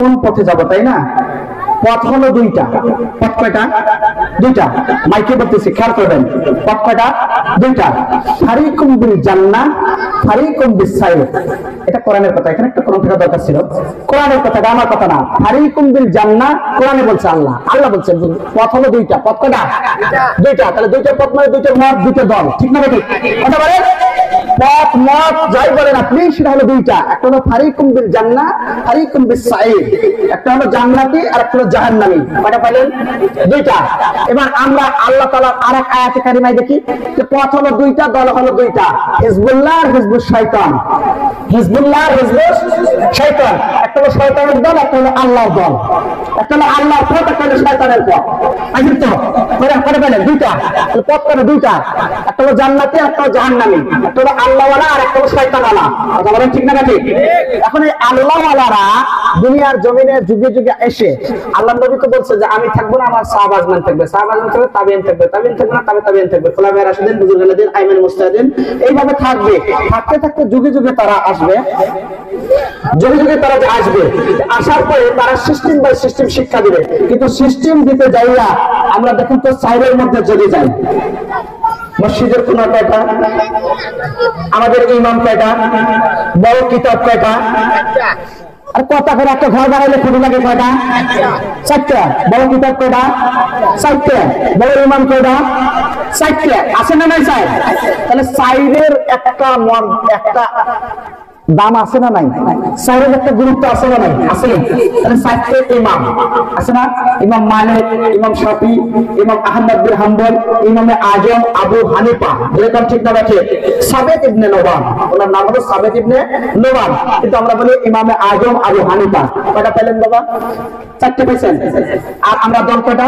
কোন পথে যাব, তাই না? পথ হলো দুইটা। পথ কয়টা? দুইটা। মাইকে বলতেছি, খেয়াল করবেন। পথ কয়টা? দুইটা। ফারিকুম বিল জান্নাহ, ফারিকুম বিস সাইর। এটা কোরআনের কথা, এখানে একটা কোরআন থাকা দরকার ছিল। কোরআনের কথা, আমার কথা না। ফারিকুম বিল জান্নাহ কোরআনে বলছে আল্লাহ। আল্লাহ বলছেন পথ হলো দুইটা। পথ কয়টা? দুইটা। তাহলে দুইটা পথ মানে দুইটা মত, দুইটা দল, ঠিক না? ঠিক কথা বলেন। পথ মত যাই বলেন আপনি, সেটা হলো দুইটা। একটা হলো ফারিকুম বিল জান্নাহ, ফারিকুম বিস সাইর। একটা হলো জান্নাতি আর একটা হলো জাহান্নামী। কয়টা পাইলেন? দুইটা। এবার আমরা আল্লাহ তাআলার আরেক আয়াতে কারিমায় দেখি যে পথ হলো দুইটা, দল হলো দুইটা, হিজবুল্লাহ আর হিজবুশ শয়তান। হিজবুল্লাহ আর হিজবুশ শয়তান। একটা হলো শয়তানের দল, একটা হলো আল্লাহর দল। একটা হলো আল্লাহর পথ, একটা হলো শয়তানের পথ। আচ্ছা তো কয়টা পাইলেন? দুইটা। পথ করে দুইটা, একটা হলো জান্নাতি, একটা হলো জাহান্নামী। একটা হলো আল্লাহওয়ালা আর একটা হলো শয়তানওয়ালা। কথা বলেন ঠিক না? ঠিক। এখন এই আল্লাহওয়ালারা দুনিয়ার জমিনে যুগে যুগে এসে আল্লাহ নবী তো বলছে যে আমি থাকবো না, আমার সাহাবা আজমান থাকবে, সাহাবা আজমান থাকবে, তাবিঈন থাকবে, তাবিঈন থাকবে না, তাবিঈন থাকবে, খুলাফায়ে রাশিদিন, বুজুর্গানিদিন, আইমান মুজতাহিদিন, এইভাবে থাকবে। থাকতে থাকতে যুগে যুগে তারা আসবে। যুগে যুগে তারা যে আসবে, আসার পরে তারা সিস্টেম বাই সিস্টেম শিক্ষা দিবে। কিন্তু সিস্টেম দিতে যাইয়া আমরা দেখুন তো সাইরের মধ্যে চলে যাই। মসজিদের কোন কয়টা? আমাদের ইমাম কয়টা? বড় কিতাব কয়টা? আর কথা করে একটা ঘর বানাইলে খুঁটি লাগে কয়টা? চারটা। বড় কিতাব কয়টা? চারটা। বড় ইমাম কয়টা? চারটা। আছে না নাই স্যার? তাহলে সাইডের একটা দাম আছে না নাই? সাইডের একটা গুরুত্ব আছে না নাই? আছে। তাহলে চারটে ইমাম আছে না? ইমাম মালিক, ইমাম শাফি, ইমাম আহমদ বিন হাম্বল, ইমামে আজম আবু হানিফা। এরকম ঠিক না? ঠিক। সাবেত ইবনে নোমান, ওনার নাম হলো সাবেত ইবনে নোমান, কিন্তু আমরা বলি ইমামে আজম আবু হানিফা। কয়টা পেলেন বাবা? চারটে পেয়েছেন। আর আমরা দল কয়টা?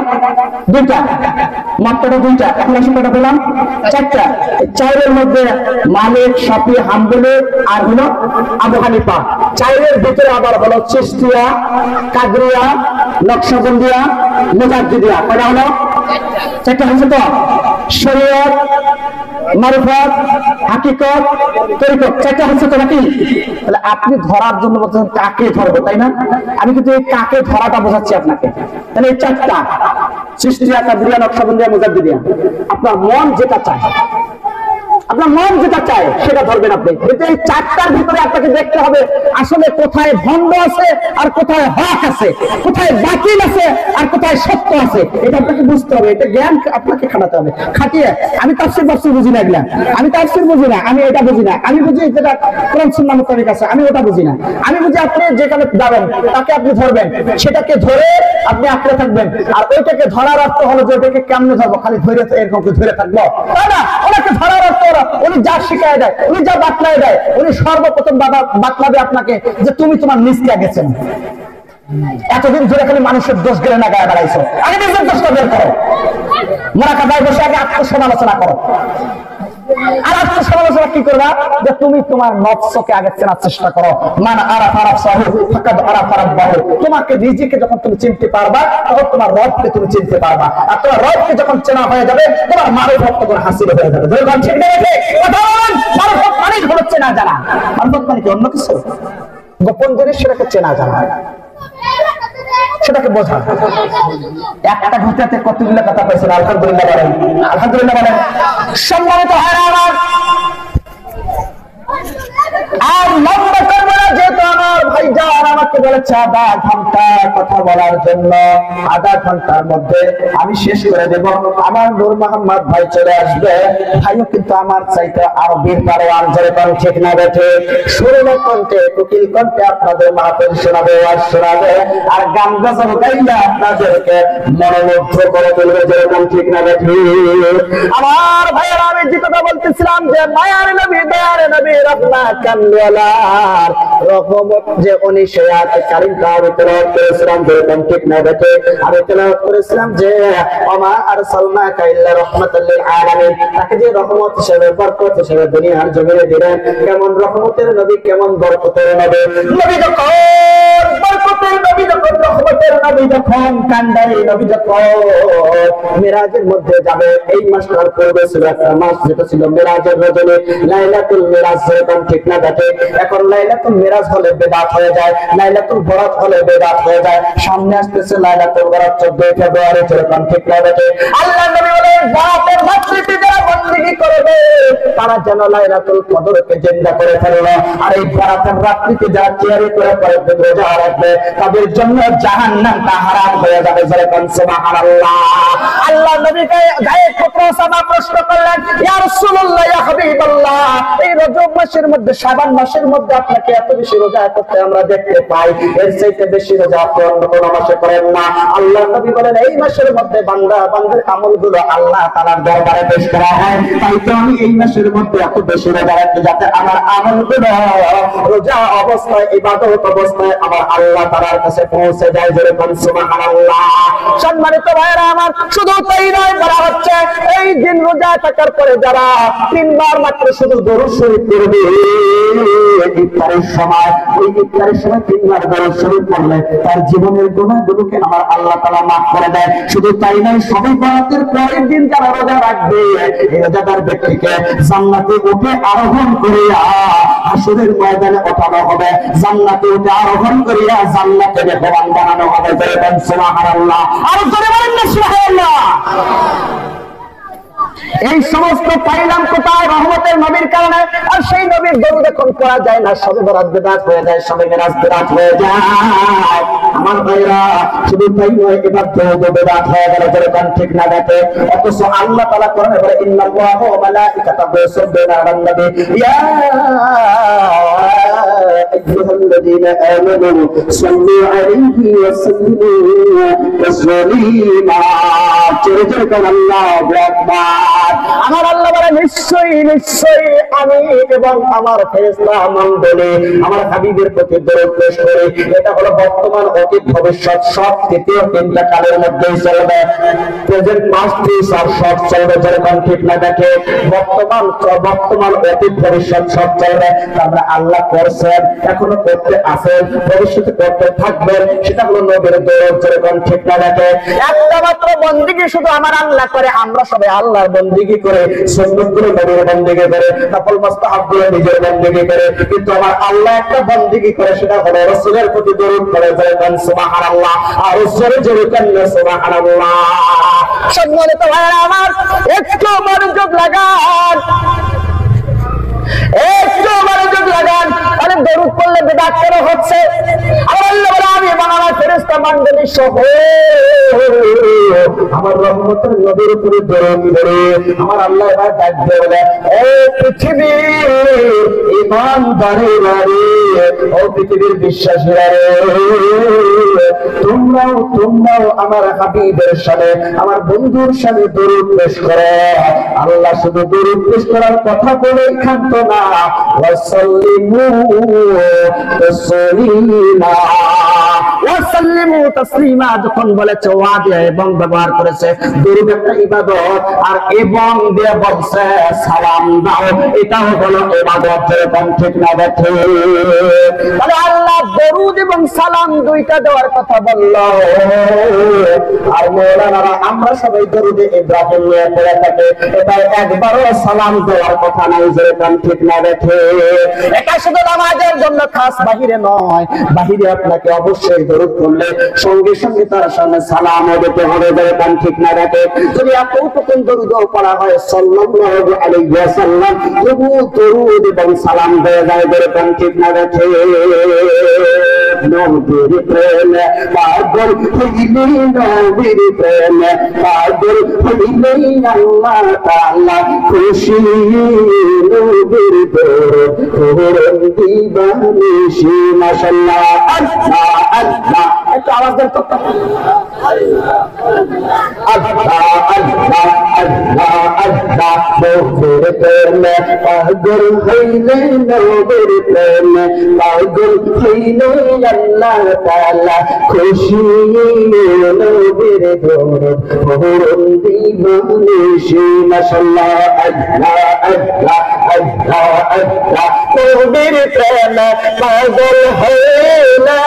দুইটা। মাত্র দুইটা। এখন আসলে কয়টা পেলাম? চারটা। চারের মধ্যে মালিক, শাফি, হাম্বলি আর হলো আবু হানিফা। চারের ভিতরে আবার হলো চিশতিয়া, কাদরিয়া, নকশবন্দিয়া, মুজাদ্দিদিয়া। কয়টা হলো? চারটা হচ্ছে তো। শরীয়ত, মারিফত, হাকিকত, তরিকত, চারটা হচ্ছে তো নাকি? তাহলে আপনি ধরার জন্য বলছেন কাকে ধরবো, তাই না? আমি কিন্তু এই কাকে ধরাটা বোঝাচ্ছি আপনাকে। তাহলে এই চারটা, চিশতিয়া, কাদরিয়া, নকশবন্দিয়া, মুজাদ্দিদিয়া, আপনার মন যেটা চায়, আপনার মন যেটা চায় সেটা ধরবেন আপনি। কিন্তু এই চারটার ভিতরে আপনাকে দেখতে হবে আসলে কোথায় ভণ্ড আছে আর কোথায় হক আছে, কোথায় বাতিল আছে আর কোথায় সত্য আছে। এটা আপনাকে বুঝতে হবে। এটা জ্ঞান আপনাকে খাটাতে হবে। খাটিয়ে আমি তাফসীর বুঝি না, এগুলা আমি তাফসীর বুঝি না, আমি এটা বুঝি না, আমি বুঝি যেটা কোরআন সুন্নাহ মোতাবেক আছে, আমি ওটা বুঝি না। আমি বুঝি আপনি যেখানে যাবেন তাকে আপনি ধরবেন, সেটাকে ধরে আপনি আঁকড়ে থাকবেন। আর ওইটাকে ধরার অর্থ হলো যে ওটাকে কেমনে ধরবো, খালি ধরে এরকম ধরে থাকবো, তাই না? ওনাকে ধরার অর্থ উনি যা শিখায় দেয়, উনি যা বাতলায় দেয়, উনি সর্বপ্রথম বাতলাবে আপনাকে যে তুমি তোমার নিজকে গেছেন। এতদিন ধরে খালি মানুষের দোষ গেলে না গায়ে বেড়াইছো, আগে নিজের দোষটা বের করো। মোনাকাবায় বসে আগে আত্মসমালোচনা করো। আর আত্মসমালোচনা কি করবা? যে তুমি তোমার নফসকে আগে চেনার চেষ্টা করো। মান আরাফা নাফসাহু ফাকাদ আরাফা রাব্বাহু। তোমাকে নিজেকে যখন তুমি চিনতে পারবা, তখন তোমার রবকে তুমি চিনতে পারবা। আর তোমার রবকে যখন চেনা হয়ে যাবে, তোমার মারিফত তখন হাসিল হয়ে যাবে। যখন ঠিক দেখে কথা বলেন, মারিফত মানে হলো চেনা জানা। মারিফত মানে কি? অন্য কিছু গোপন জিনিস, সেটাকে চেনা জানা, সেটাকে বোঝা। একটা ঘুরতে কতগুলো কথা পাইছেন? আলহামদুলিল্লাহ বলেন, আলহামদুলিল্লাহ বলেন। সম্মানিত হয় আমার আর লম্বা করবো না, যেহেতু আমার ভাইজান আমাকে বলেছে আধা ঘন্টা কথা বলার জন্য। আধা ঘন্টার মধ্যে আমি শেষ করে দেব। আমার নূর মোহাম্মদ ভাই চলে আসবে। ভাইও কিন্তু আমার চাইতে আরো বীর পারোয়ান, যেরকম ঠিক না বেঠে সুরেলা কণ্ঠে, কোকিল কণ্ঠে আপনাদের মাহফিল শোনাবে আর শোনাবে, আর গান গজল গাইলে আপনাদেরকে মনোমুগ্ধ করে তুলবে, যেরকম ঠিক না বেঠে। আমার ভাইয়ের আমি যে কথা বলতেছিলাম যে মায়ার নবী, দয়ার নবী, রহমাতাল লিল আলামিন, রহমত যে উনি সেই আয়াত কারীমটা আমি তেলাওয়াত করেছিলাম, যেরকম ঠিক না বেঠে আমি তেলাওয়াত করেছিলাম যে ওমা আরসালনাকা ইল্লা রাহমাতাল লিল আলামিন। তাকে যে রহমত হিসেবে, বরকত হিসেবে দুনিয়ার জমিনে দিলেন। কেমন রহমতের নবী, কেমন বরকতের নবী। নবী যখন বরকতের নবী, যখন রহমতের নবী, নবী যখন কান্দারি, নবী যখন মিরাজের মধ্যে যাবে, এই মাসটার পূর্বে ছিল একটা মাস যেটা ছিল মিরাজের রজনী, লাইলাতুল মিরাজ, যেরকম ঠিক না দেখে। এখন লাইলাতুল মিরাজ হলে বেদাত হয়ে যায়, লাইলাতুল বরাত হলে বেদাত হয়ে যায়। সামনে আসতেছে লাইলাতুল বরাত 14 ফেব্রুয়ারি, যেরকম ঠিক না দেখে। আল্লাহ নবী বলেন বরাতের রাত্রিতে যারা বندگی করবে তারা যেন লাইলাতুল কদরকে জিন্দা করে ফেললো। আর এই বরাতের রাত্রিতে যারা চেয়ারে করে পরে রোজা রাখবে তাদের জন্য জাহান্নামটা হারাম হয়ে যাবে, যেরকম সুবহানাল্লাহ। আল্লাহ নবীকে গায়ে প্রশ্ন প্রশ্ন করলেন, ইয়া রাসূলুল্লাহ, ইয়া হাবিবাল্লাহ, এই রজব মাসের মধ্যে, শাবান মাসের মধ্যে আপনাকে এত বেশি রোজা করতে আমরা দেখতে পাই, এর চাইতে বেশি রোজা আপনি অন্য কোনো মাসে করেন না। আল্লাহ নবী বলেন এই মাসের মধ্যে বান্দা বান্দার আমলগুলো আল্লাহ তাআলার দরবারে পেশ করা হয়, তাই তো আমি এই মাসের মধ্যে এত বেশি রোজা রাখতে, যাতে আমার আমলগুলো রোজা অবস্থায়, ইবাদত অবস্থায় আমার আল্লাহ তাআলার কাছে পৌঁছে যায়, যেরকম সুবহানাল্লাহ। সম্মানিত ভাইরা আমার, শুধু তাই নয়, বলা হচ্ছে এই দিন রোজা থাকার পরে যারা 3 বার মাত্র শুধু দরুদ শরীফ পড়বে ইফতারের সময়, ওই ইফতারের সময় 3 বার দরুদ শরীফ পড়লে তার জীবনের গুনাহগুলোকে আমার আল্লাহ তাআলা মাফ করে দেয়। শুধু তাই নয়, শবে বরাতের পরের দিন যারা রোজা রাখবে এই রোজাদার ব্যক্তিকে জান্নাতে উঠে আরোহণ করিয়া হাসরের ময়দানে ওঠানো হবে, জান্নাতে উঠে আরোহণ করিয়া জান্নাতে মেহমান বানানো হবে, যেরকম সুবহানাল্লাহ। আর জোরে বলেন না সুবহানাল্লাহ। এই সমস্ত পাইলাম কোথায়? রহমতের নবীর কারণে। আর সেই নবীর দরুদ এখন পড়া যায় না, শবে বরাত বিদআত হয়ে যায়, শবে মিরাজ বিদআত হয়ে যায়। আমার ভাইরা, শুধু তাই নয়, এবার দরুদ বিদআত হয়ে গেল, যেরকম ঠিক না দেখে। অথচ আল্লাহ তাআলা কোরআনে বলে, ইন্নাল্লাহা ওয়া মালাইকাতাহু ইউসাল্লুনা আলান নবী ইয়া আইয়ুহাল্লাযীনা আমানু সাল্লু আলাইহি ওয়া সাল্লিমু তাসলিমা। যেরকম আল্লাহু আকবার। আমার আল্লাহ বলে, নিশ্চয়ই নিশ্চয়ই আমি এবং আমার ফেরেশতা মণ্ডলী আমার হাবিবের প্রতি দরুদ পেশ করি। এটা হলো বর্তমান, অতীত, ভবিষ্যৎ সব তৃতীয় 3টা কালের মধ্যেই চলবে। প্রেজেন্ট, পাস্ট, ফিউচার সব চলবে, যেরকম ঠিক না দেখে। বর্তমান, অতীত, ভবিষ্যৎ সব চলবে। আমরা আল্লাহ করছেন, এখনো করতে আছেন, ভবিষ্যতে করতে থাকবেন, সেটা হলো নবীর দরুদ, যেরকম ঠিক না দেখে। একটা মাত্র বندگی শুধু আমার আল্লাহ করে, আমরা সবাই আল্লাহর বندگی করে, সুন্নাতগুলো নবীর বندگی করে, নফল মুস্তাহাবগুলো নিজের বندگی করে। কিন্তু আমার আল্লাহ একটা বندگی করে, সেটা হলো রাসূলের প্রতি দরুদ পড়ে, যেরকম সুবহানাল্লাহ। আর জোরে জোরে কান্না সুবহানাল্লাহ। সম্মানিত ভাইরা আমার, একটু মনোযোগ লাগান, একটু মনোযোগ লাগান। আরে দরুদ পড়লে বিদআত কেন হচ্ছে? আল্লাহ বলে, আমি এবং আমার ফেরেশতা মণ্ডলী সহ আমার রহমতের নবীর উপরে দরুদ পড়ে। আমার আল্লাহ এবার ডাক দিয়ে বলে, ও পৃথিবীর ঈমানদারেরা রে, ও পৃথিবীর বিশ্বাসীরা রে, তোমরাও আমার হাবিবের সাথে, আমার বন্ধুর সাথে দরুদ পেশ করো। আল্লাহ শুধু দরুদ পেশ করার কথা বলে ক্ষান্ত না, ওয়াসাল্লিমু তাসলিমা। ওয়াসাল্লিমু তাসলিমা যখন বলেছে, ওয়া দিয়ে এবং ব্যবহার করেছে। দরুদ একটা ইবাদত, আর এবং দিয়ে বলছে সালাম দাও, এটাও হলো ইবাদত, যেরকম ঠিক না দেখে। তাহলে আল্লাহ দরুদ এবং সালাম দুইটা দেওয়ার কথা বলল। আর মাওলানারা আমরা সবাই দরুদে ইব্রাহিম নিয়ে পড়ে থাকে, এটা একবারও সালাম দেওয়ার কথা নাই, যেরকম ঠিক না দেখে। এটা শুধু নামাজের জন্য খাস, বাহিরে নয়। বাহিরে আপনাকে অবশ্যই দরুদ পড়লে সঙ্গে সঙ্গে তার সামনে সালামও দিতে হবে, যেরকম ঠিক না দেখে। যদি এতটুকু দরুদও পড়া হয় সাল্লাল্লাহু আলাইহি ওয়াসাল্লাম, তবু দরুদ এবং সালাম দেয়া যায়, যেরকম ঠিক না দেখে। নবীর প্রেমে পাগল হইলে, নবীর প্রেমে পাগল হইলে আল্লাহ তাআলা খুশি। নবীর দরুদ পড়ুন দিবানিশি, মাশাআল্লাহ। আল্লাহ আল্লাহ, একটু আওয়াজ দেন তো। আল্লাহ আল্লাহ আল্লাহ আল্লাহ। নবীর প্রেমে পাগল হইলে, নবীর প্রেমে পাগল হইলে আল্লাহ তাআলা খুশি। নবীর দরুদ পড়ুন দিবানিশি, মাশাআল্লাহ। আল্লাহ আল্লাহ আল্লাহ আল্লাহ। নবীর প্রেমে পাগল হইলে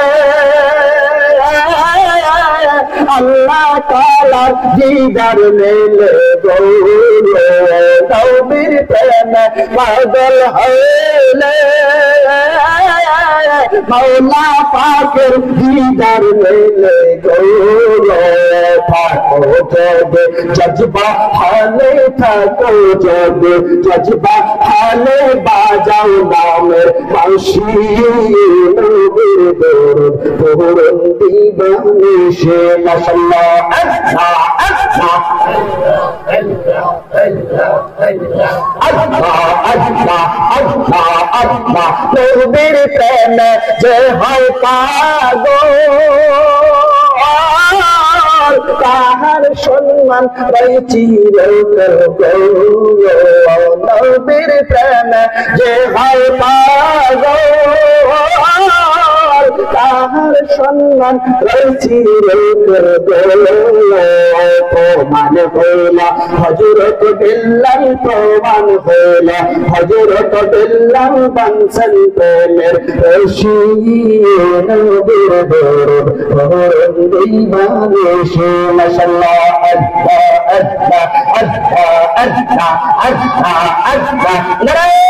তাআলার দিদার মেলে গো নবীর প্রেমে পাগল হইলে মৌলা পাকের দিদার মেলে গো থাকো যদি জজবা হালে থাকো যদি জজবা হালে বাজাও নামের বাঁশি নবীর দরুদ পড়ুন দিবানিশি মাশাআল্লাহ আল্লাহ আল্লাহ আল্লাহ আল্লাহ আল্লাহ আল্লাহ নবীর প্রেমে যে হয় পাগল তাহার সম্মান রই চিরকাল নবীর প্রেমে যে হয় পাগল তাহার সম্মান রই চিরকাল প্রমাণ হইলা হযরত বিল্লাল প্রমাণ হইলা হযরত বিল্লাল বানসন প্রেমের রশি নবীর দরুদ পড়ুন দিবানিশি মাশাআল্লাহ আল্লাহ আল্লাহ আল্লাহ আল্লাহ আল্লাহ আল্লাহ নারায়ে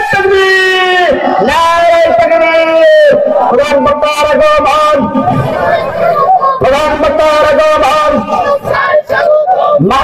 তাকবীর নারায়ে তাকবীর কোরআন বতার গোবান কোরআন বতার গোবান মা